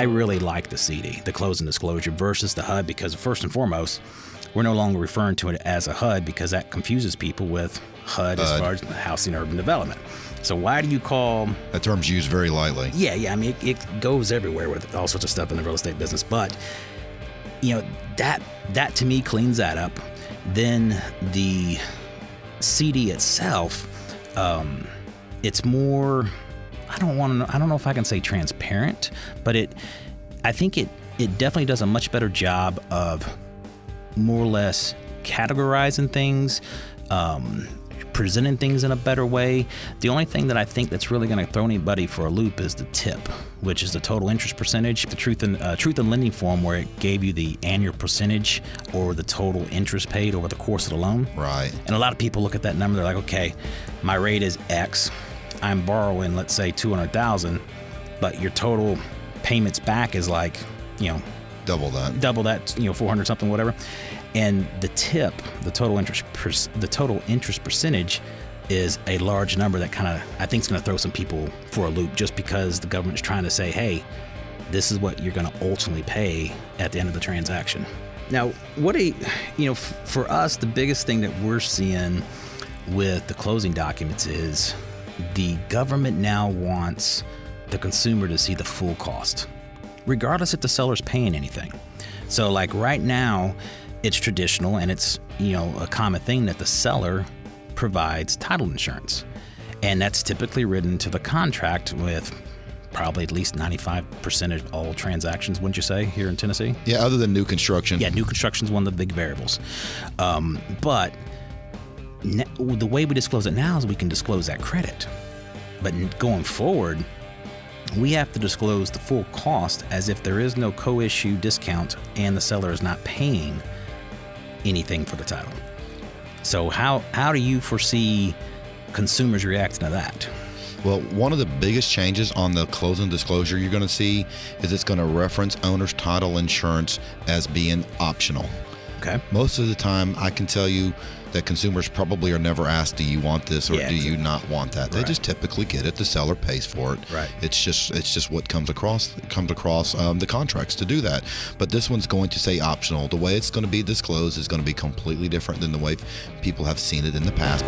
I really like the CD, the closing disclosure, versus the HUD, because first and foremost, we're no longer referring to it as a HUD because that confuses people with HUD as far as housing urban development. So why do you call... That term's used very lightly. Yeah. I mean, it goes everywhere with all sorts of stuff in the real estate business. But, you know, that to me cleans that up. Then the CD itself, it's more... I don't know if I can say transparent, but I think it definitely does a much better job of more or less categorizing things, presenting things in a better way. The only thing that I think that's really going to throw anybody for a loop is the TIP, which is the total interest percentage. The truth in lending form, where it gave you the annual percentage or the total interest paid over the course of the loan. Right. And a lot of people look at that number, they're like, okay, my rate is X. I'm borrowing, let's say, $200,000, but your total payments back is like, you know, double that, you know, 400 something, whatever. And the TIP, the total interest percentage, is a large number that kind of, I think, is going to throw some people for a loop, just because the government's trying to say, hey, this is what you're going to ultimately pay at the end of the transaction. Now, for us, the biggest thing that we're seeing with the closing documents is the government now wants the consumer to see the full cost, regardless if the seller's paying anything. So like right now, it's traditional, and it's, you know, a common thing that the seller provides title insurance. And that's typically written to the contract with probably at least 95% of all transactions, wouldn't you say, here in Tennessee? Yeah, other than new construction. Yeah, new construction is one of the big variables. But the way we disclose it now is we can disclose that credit. But going forward, we have to disclose the full cost as if there is no co-issue discount and the seller is not paying anything for the title. So how do you foresee consumers reacting to that? Well, one of the biggest changes on the closing disclosure you're going to see is it's going to reference owner's title insurance as being optional. Okay. Most of the time, I can tell you that consumers probably are never asked, do you want this or do you not want that? They just typically get it. The seller pays for it. Right. It's just what comes across the contracts to do that. But this one's going to say optional. The way it's going to be disclosed is going to be completely different than the way people have seen it in the past.